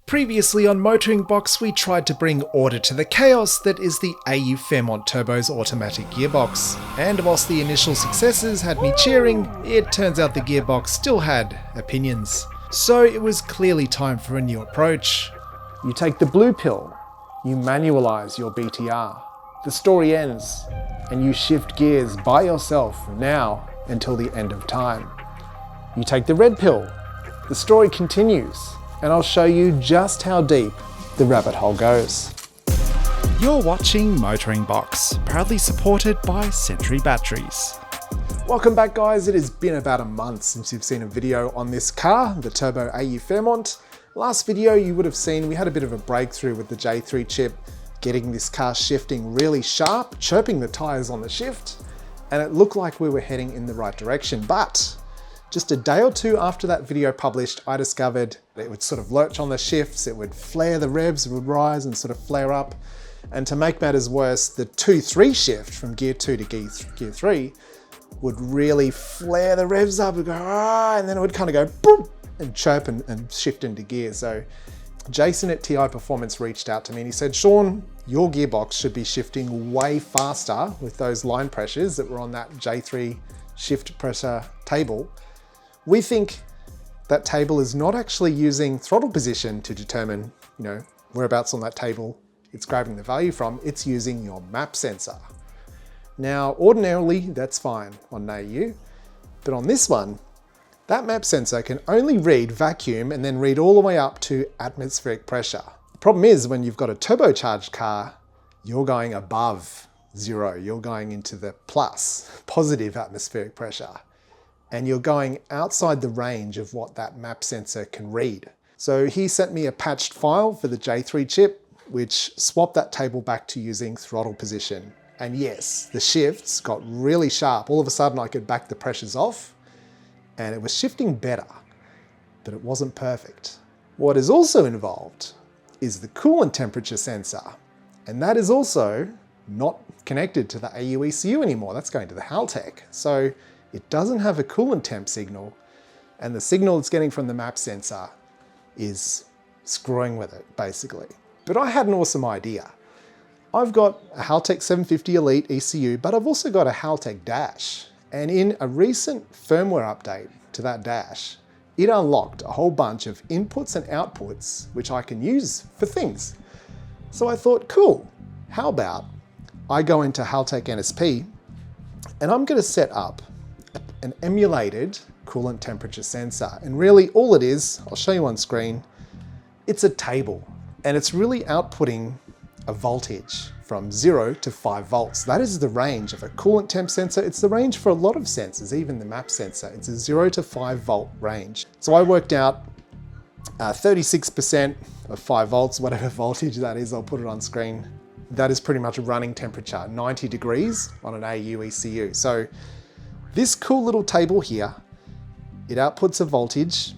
Previously on MotoringBox, we tried to bring order to the chaos that is the AU Fairmont Turbo's automatic gearbox. And whilst the initial successes had me cheering, it turns out the gearbox still had opinions. So it was clearly time for a new approach. You take the blue pill, you manualize your BTR. The story ends, and you shift gears by yourself now until the end of time. You take the red pill, the story continues, and I'll show you just how deep the rabbit hole goes. You're watching MotoringBox, proudly supported by Century Batteries. Welcome back, guys. It has been about a month since you've seen a video on this car, the Turbo AU Fairmont. Last video you would have seen we had a bit of a breakthrough with the J3 chip, getting this car shifting really sharp, chirping the tyres on the shift, and it looked like we were heading in the right direction. But just a day or two after that video published, I discovered it would sort of lurch on the shifts, it would flare the revs, it would rise and sort of flare up. And to make matters worse, the 2-3 shift from gear 2 to gear 3 would really flare the revs up and go, and then it would kind of go boom and chirp and shift into gear. So Jason at TI Performance reached out to me and he said, Sean, your gearbox should be shifting way faster with those line pressures that were on that J3 shift pressure table. We think that table is not actually using throttle position to determine, whereabouts on that table it's grabbing the value from. It's using your map sensor. Now, ordinarily, that's fine on AU, but on this one, that map sensor can only read vacuum and then read all the way up to atmospheric pressure. The problem is when you've got a turbocharged car, you're going above zero. You're going into the positive atmospheric pressure. And you're going outside the range of what that map sensor can read. So he sent me a patched file for the J3 chip, which swapped that table back to using throttle position. And yes, the shifts got really sharp. All of a sudden I could back the pressures off and it was shifting better, but it wasn't perfect. What is also involved is the coolant temperature sensor. And that is also not connected to the AU ECU anymore. That's going to the Haltech. So it doesn't have a coolant temp signal, and the signal it's getting from the map sensor is screwing with it, basically. But I had an awesome idea. I've got a Haltech 750 Elite ECU, but I've also got a Haltech dash. And in a recent firmware update to that dash, it unlocked a whole bunch of inputs and outputs, which I can use for things. So I thought, cool, how about I go into Haltech NSP and I'm gonna set up an emulated coolant temperature sensor. And really all it is, I'll show you on screen, it's a table and it's really outputting a voltage from 0 to 5 volts. That is the range of a coolant temp sensor. It's the range for a lot of sensors, even the map sensor. It's a 0 to 5 volt range. So I worked out 36% of 5 volts, whatever voltage that is, I'll put it on screen. That is pretty much a running temperature, 90 degrees on an AU ECU. So this cool little table here, it outputs a voltage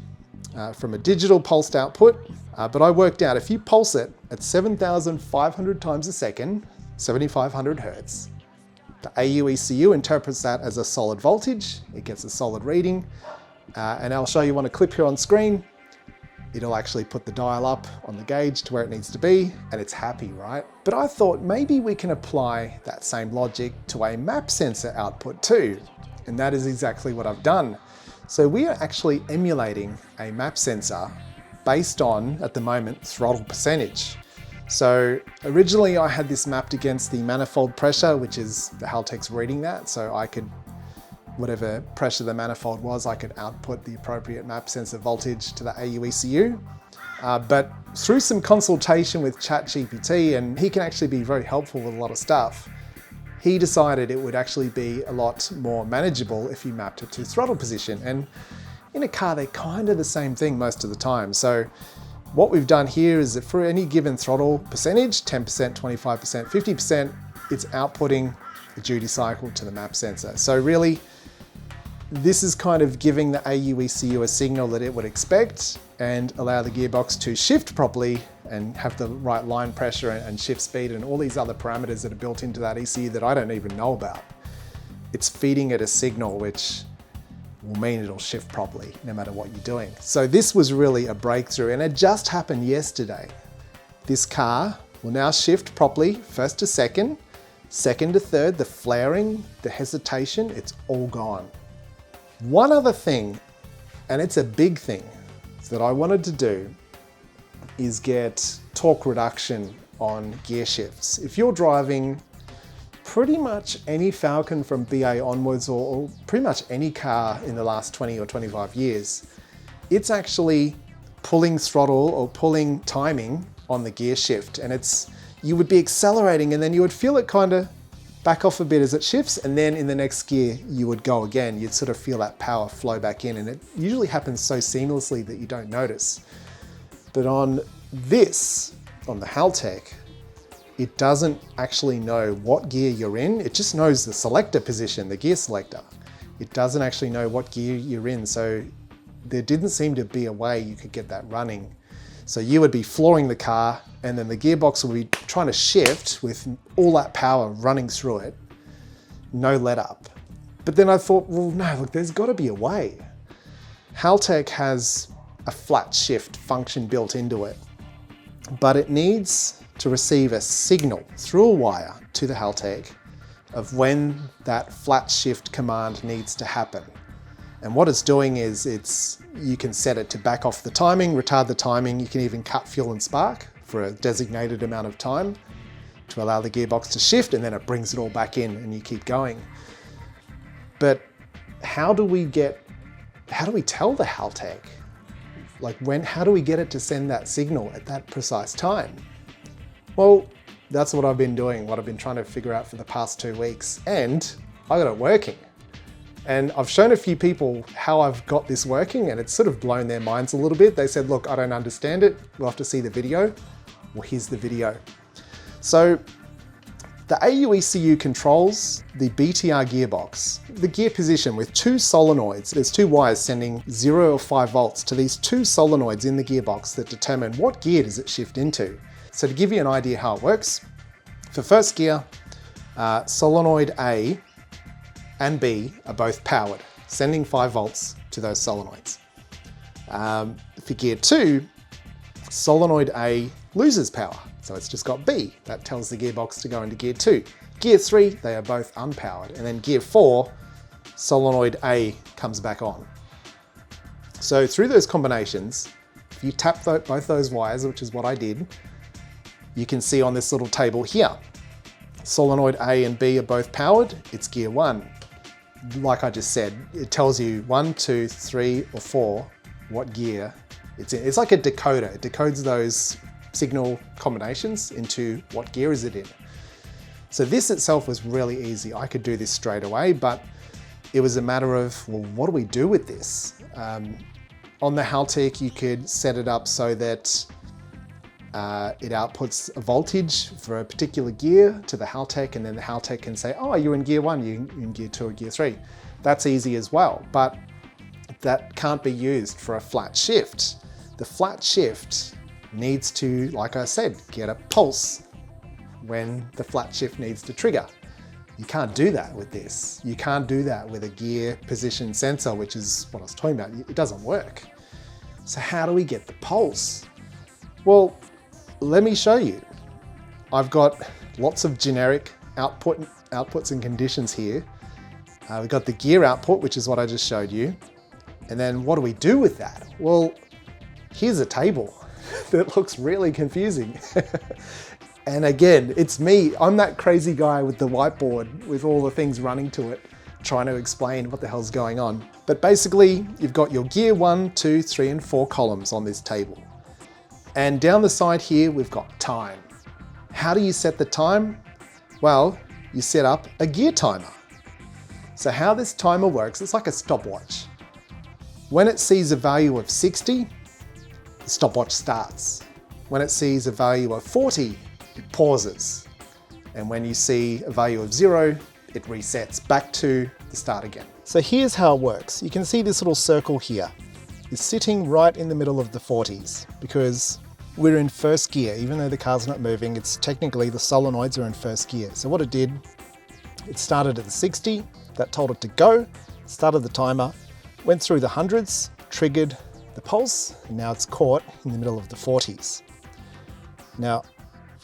from a digital pulsed output, but I worked out if you pulse it at 7,500 times a second, 7,500 hertz, the AU ECU interprets that as a solid voltage, it gets a solid reading, and I'll show you on a clip here on screen. It'll actually put the dial up on the gauge to where it needs to be, and it's happy, right? But I thought maybe we can apply that same logic to a map sensor output too. And that is exactly what I've done. So we are actually emulating a map sensor based on, at the moment, throttle percentage. So originally I had this mapped against the manifold pressure, which is the Haltech's reading that. So I could, whatever pressure the manifold was, I could output the appropriate map sensor voltage to the AU ECU. But through some consultation with ChatGPT, and he can actually be very helpful with a lot of stuff, he decided it would actually be a lot more manageable if you mapped it to throttle position. And in a car, they're kind of the same thing most of the time. So what we've done here is that for any given throttle percentage, 10%, 25%, 50%, it's outputting the duty cycle to the map sensor. So really, this is kind of giving the AU ECU a signal that it would expect and allow the gearbox to shift properly and have the right line pressure and shift speed and all these other parameters that are built into that ECU that I don't even know about. It's feeding it a signal which will mean it'll shift properly no matter what you're doing. So this was really a breakthrough, and it just happened yesterday. This car will now shift properly, first to second, second to third. The flaring, the hesitation, it's all gone. One other thing, and it's a big thing, that I wanted to do is get torque reduction on gear shifts. If you're driving pretty much any Falcon from BA onwards, or pretty much any car in the last 20 or 25 years, it's actually pulling throttle or pulling timing on the gear shift. And you would be accelerating and then you would feel it kind of back off a bit as it shifts, and then in the next gear you would go again. You'd sort of feel that power flow back in, and it usually happens so seamlessly that you don't notice. But on the Haltech, it doesn't actually know what gear you're in. It just knows the selector position, the gear selector. It doesn't actually know what gear you're in. So there didn't seem to be a way you could get that running. So you would be flooring the car, and then the gearbox would be trying to shift with all that power running through it, no let up. But then I thought, well, no, look, there's gotta be a way. Haltech has a flat shift function built into it, but it needs to receive a signal through a wire to the Haltech of when that flat shift command needs to happen. And what it's doing is you can set it to back off the timing, retard the timing. You can even cut fuel and spark for a designated amount of time to allow the gearbox to shift, and then it brings it all back in and you keep going. But how do we tell the Haltech? How do we get it to send that signal at that precise time? Well, that's what I've been doing, what I've been trying to figure out for the past 2 weeks, and I got it working. And I've shown a few people how I've got this working, and it's sort of blown their minds a little bit. They said, look, I don't understand it. We'll have to see the video. Well, here's the video. So the AU ECU controls the BTR gearbox, the gear position with 2 solenoids. There's 2 wires sending 0 or 5 volts to these 2 solenoids in the gearbox that determine what gear does it shift into. So to give you an idea how it works, for first gear, solenoid A and B are both powered, sending 5 volts to those solenoids. For gear 2, solenoid A loses power, so it's just got B. That tells the gearbox to go into gear 2. Gear 3, they are both unpowered, and then gear 4, solenoid A comes back on. So through those combinations, if you tap both those wires, which is what I did, you can see on this little table here, solenoid A and B are both powered, it's gear 1. Like I just said, it tells you 1, 2, 3, or 4 what gear it's in. It's like a decoder. It decodes those signal combinations into what gear is it in. So this itself was really easy. I could do this straight away, but it was a matter of, well, what do we do with this? On the Haltech, you could set it up so that it outputs a voltage for a particular gear to the Haltech, and then the Haltech can say, oh, you're in gear 1, you're in gear 2 or gear 3. That's easy as well, but that can't be used for a flat shift. The flat shift needs to, like I said, get a pulse when the flat shift needs to trigger. You can't do that with this. You can't do that with a gear position sensor, which is what I was talking about. It doesn't work. So how do we get the pulse? Well, let me show you. I've got lots of generic outputs and conditions here. We've got the gear output, which is what I just showed you. And then what do we do with that? Well, here's a table that looks really confusing. And again, it's me. I'm that crazy guy with the whiteboard with all the things running to it, trying to explain what the hell's going on. But basically, you've got your gear 1, 2, 3, and 4 columns on this table. And down the side here, we've got time. How do you set the time? Well, you set up a gear timer. So how this timer works, it's like a stopwatch. When it sees a value of 60, the stopwatch starts. When it sees a value of 40, it pauses. And when you see a value of 0, it resets back to the start again. So here's how it works. You can see this little circle here is sitting right in the middle of the 40s because we're in first gear. Even though the car's not moving, it's technically the solenoids are in first gear. So what it did, it started at the 60, that told it to go, started the timer, Went through the hundreds, triggered the pulse, and now it's caught in the middle of the 40s. Now,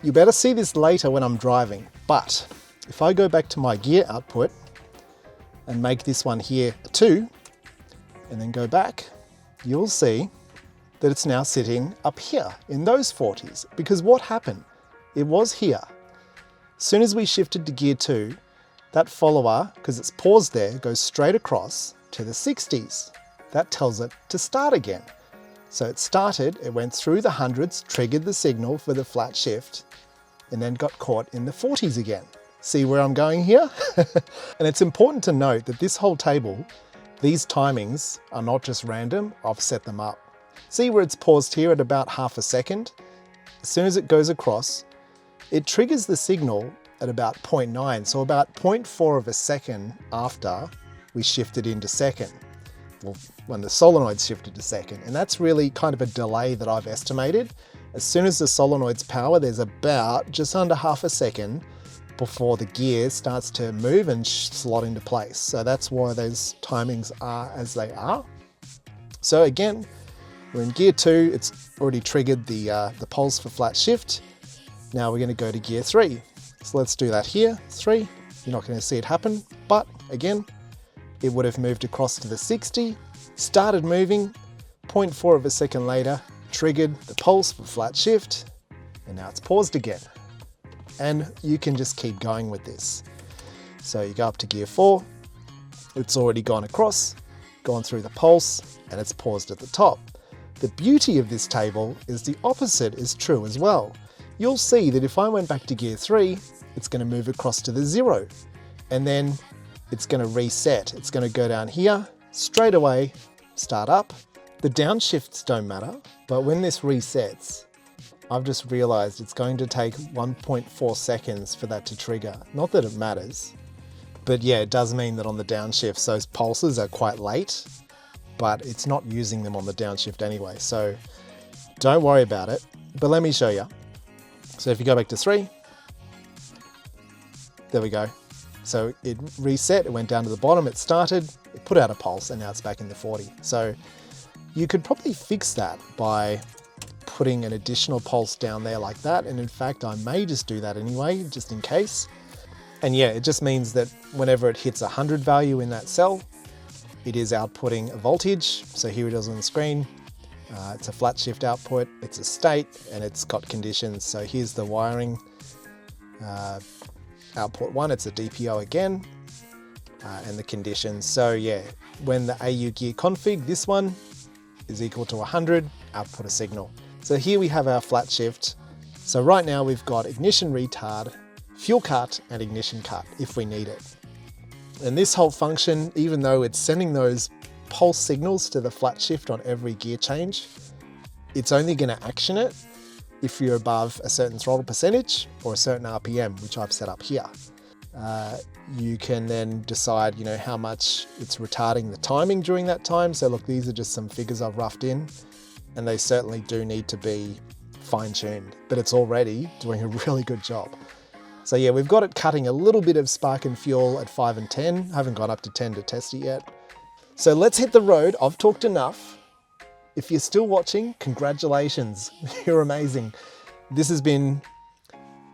you better see this later when I'm driving, but if I go back to my gear output and make this one here a 2, and then go back, you'll see that it's now sitting up here in those 40s. Because what happened? It was here. As soon as we shifted to gear 2, that follower, because it's paused there, goes straight across to the 60s. That tells it to start again. So it started, it went through the hundreds, triggered the signal for the flat shift, and then got caught in the 40s again. See where I'm going here? And it's important to note that this whole table, these timings are not just random, I've set them up. See where it's paused here at about half a second? As soon as it goes across, it triggers the signal at about 0.9, so about 0.4 of a second after we shifted into second. Well, when the solenoids shifted to second. And that's really kind of a delay that I've estimated. As soon as the solenoids power, there's about just under half a second before the gear starts to move and slot into place. So that's why those timings are as they are. So again, we're in gear 2, it's already triggered the pulse for flat shift. Now we're going to go to gear 3. So let's do that here, 3. You're not going to see it happen, but again, it would have moved across to the 60, started moving, 0.4 of a second later, triggered the pulse for flat shift, and now it's paused again. And you can just keep going with this. So you go up to gear 4, it's already gone across, gone through the pulse, and it's paused at the top. The beauty of this table is the opposite is true as well. You'll see that if I went back to gear 3, it's going to move across to the 0, and then it's going to reset. It's going to go down here, straight away, start up. The downshifts don't matter, but when this resets, I've just realized it's going to take 1.4 seconds for that to trigger. Not that it matters, but yeah, it does mean that on the downshifts, those pulses are quite late, but it's not using them on the downshift anyway. So don't worry about it, but let me show you. So if you go back to 3, there we go. So it reset, it went down to the bottom, it started, it put out a pulse, and now it's back in the 40. So you could probably fix that by putting an additional pulse down there like that. And in fact, I may just do that anyway, just in case. And yeah, it just means that whenever it hits 100 value in that cell, it is outputting a voltage. So here it is on the screen. It's a flat shift output, it's a state, and it's got conditions. So here's the wiring. Output 1, it's a DPO again, and the conditions. So yeah, when the AU gear config, this one is equal to 100, output a signal. So here we have our flat shift. So right now we've got ignition retard, fuel cut, and ignition cut if we need it. And this whole function, even though it's sending those pulse signals to the flat shift on every gear change, it's only going to action it if you're above a certain throttle percentage or a certain RPM, which I've set up here. You can then decide, how much it's retarding the timing during that time. So look, these are just some figures I've roughed in, and they certainly do need to be fine-tuned, but it's already doing a really good job. So yeah, we've got it cutting a little bit of spark and fuel at 5 and 10. I haven't gone up to 10 to test it yet. So let's hit the road. I've talked enough. If you're still watching, congratulations, you're amazing. This has been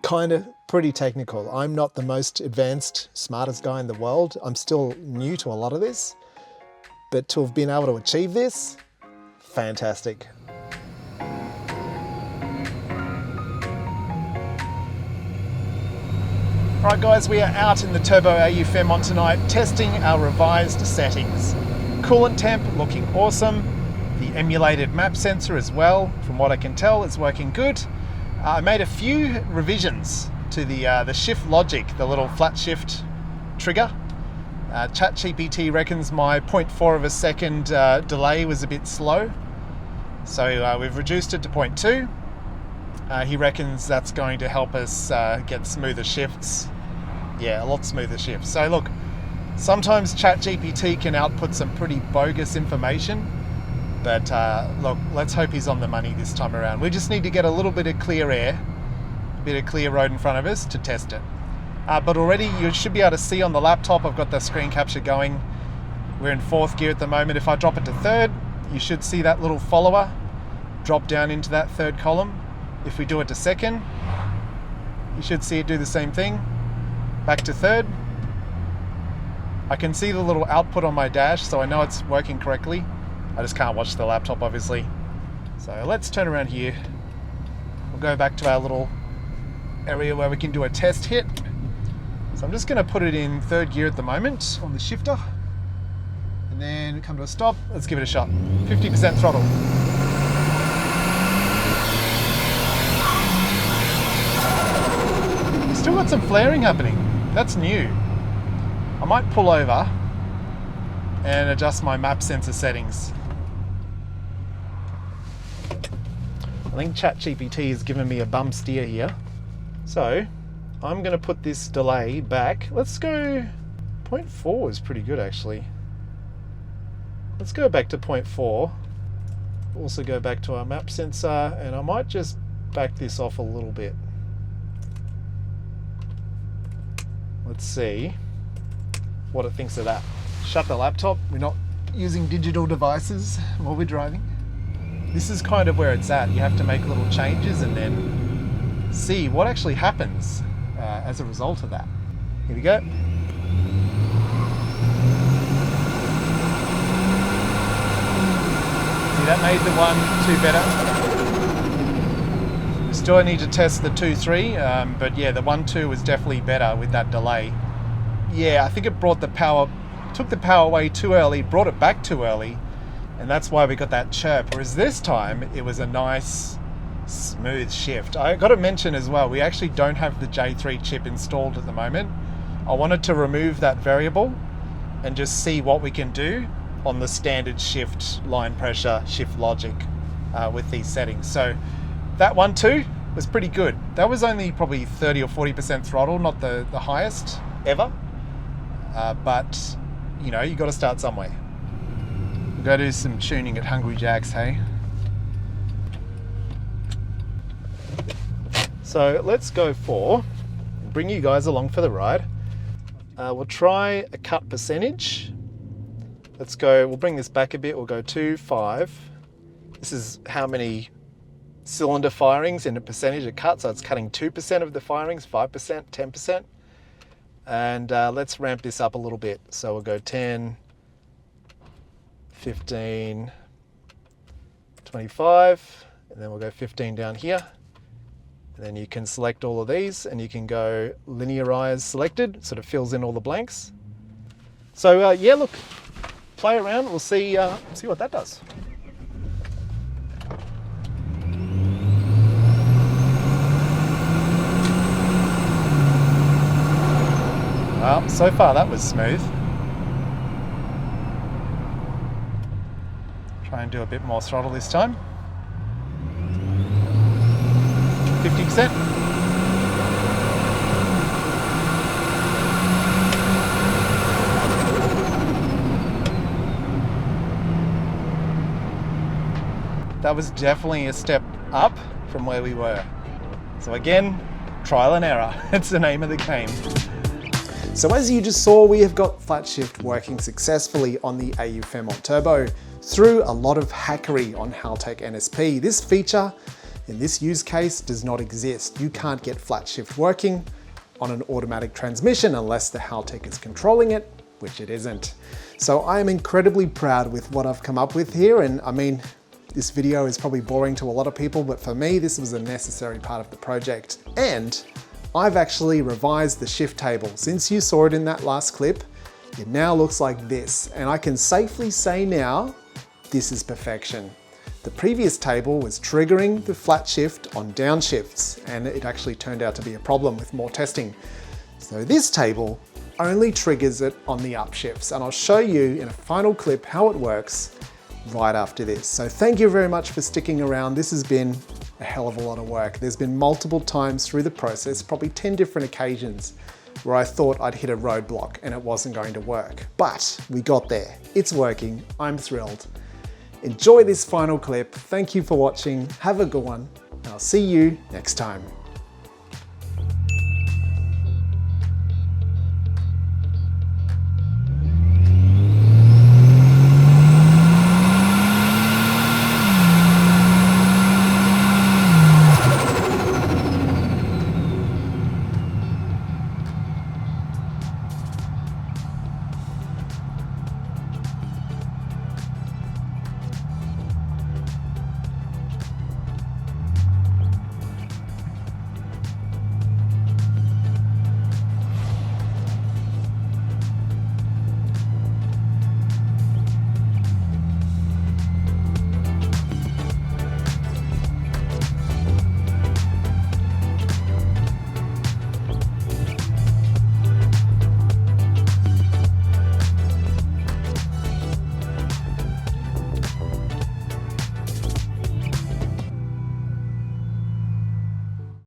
kind of pretty technical. I'm not the most advanced, smartest guy in the world. I'm still new to a lot of this, but to have been able to achieve this, fantastic. Right guys, we are out in the Turbo AU Fairmont tonight testing our revised settings. Coolant temp looking awesome. The emulated map sensor as well, from what I can tell, is working good. I made a few revisions to the shift logic, the little flat shift trigger. ChatGPT reckons my 0.4 of a second delay was a bit slow. So we've reduced it to 0.2. He reckons that's going to help us get smoother shifts. Yeah, a lot smoother shifts. So look, sometimes ChatGPT can output some pretty bogus information. But look, let's hope he's on the money this time around. We just need to get a little bit of clear air, a bit of clear road in front of us to test it. But already you should be able to see on the laptop, I've got the screen capture going. We're in 4th gear at the moment. If I drop it to 3rd, you should see that little follower drop down into that 3rd column. If we do it to 2nd, you should see it do the same thing. Back to 3rd. I can see the little output on my dash, so I know it's working correctly. I just can't watch the laptop, obviously. So let's turn around here. We'll go back to our little area where we can do a test hit. So I'm just going to put it in 3rd gear at the moment on the shifter. And then come to a stop. Let's give it a shot. 50% throttle. Still got some flaring happening. That's new. I might pull over and adjust my map sensor settings. I think ChatGPT has given me a bum steer here. So I'm going to put this delay back. Let's go 0.4 is pretty good actually. Let's go back to 0.4. Also go back to our map sensor, and I might just back this off a little bit. Let's see what it thinks of that. Shut the laptop. We're not using digital devices while we're driving. This is kind of where it's at. You have to make little changes and then see what actually happens as a result of that. Here we go. See, that made the 1-2 better. Still need to test the 2-3, but yeah, the 1-2 was definitely better with that delay. Yeah, I think it brought the power, took the power away too early, brought it back too early, and that's why we got that chirp. Whereas this time, it was a nice, smooth shift. I got to mention as well, we actually don't have the J3 chip installed at the moment. I wanted to remove that variable and just see what we can do on the standard shift line pressure, shift logic with these settings. So that 1-2 was pretty good. That was only probably 30 or 40% throttle, not the highest ever. But you know, you got to start somewhere. We'll go do some tuning at Hungry Jack's, hey? So let's go for, bring you guys along for the ride. We'll try a cut percentage. Let's go, we'll bring this back a bit, we'll go 2, 5. This is how many cylinder firings in a percentage of cut, so it's cutting 2% of the firings, 5%, 10%. And let's ramp this up a little bit. So we'll go 10, 15, 25, and then we'll go 15 down here. And then you can select all of these and you can go linearize selected, sort of fills in all the blanks. So yeah, look, play around, we'll see what that does. Well, so far that was smooth. Try and do a bit more throttle this time. 50%. That was definitely a step up from where we were. So again, trial and error. It's the name of the game. So as you just saw, we have got flat shift working successfully on the AU Fairmont Turbo through a lot of hackery on Haltech NSP. This feature in this use case does not exist. You can't get flat shift working on an automatic transmission unless the Haltech is controlling it, which it isn't. So I am incredibly proud with what I've come up with here, and I mean, this video is probably boring to a lot of people, but for me, this was a necessary part of the project. And I've actually revised the shift table. Since you saw it in that last clip, it now looks like this. And I can safely say now, this is perfection. The previous table was triggering the flat shift on downshifts, and it actually turned out to be a problem with more testing. So this table only triggers it on the upshifts, and I'll show you in a final clip how it works right after this. So thank you very much for sticking around. This has been a hell of a lot of work. There's been multiple times through the process, probably 10 different occasions, where I thought I'd hit a roadblock and it wasn't going to work. But we got there. It's working. I'm thrilled. Enjoy this final clip. Thank you for watching. Have a good one. I'll see you next time.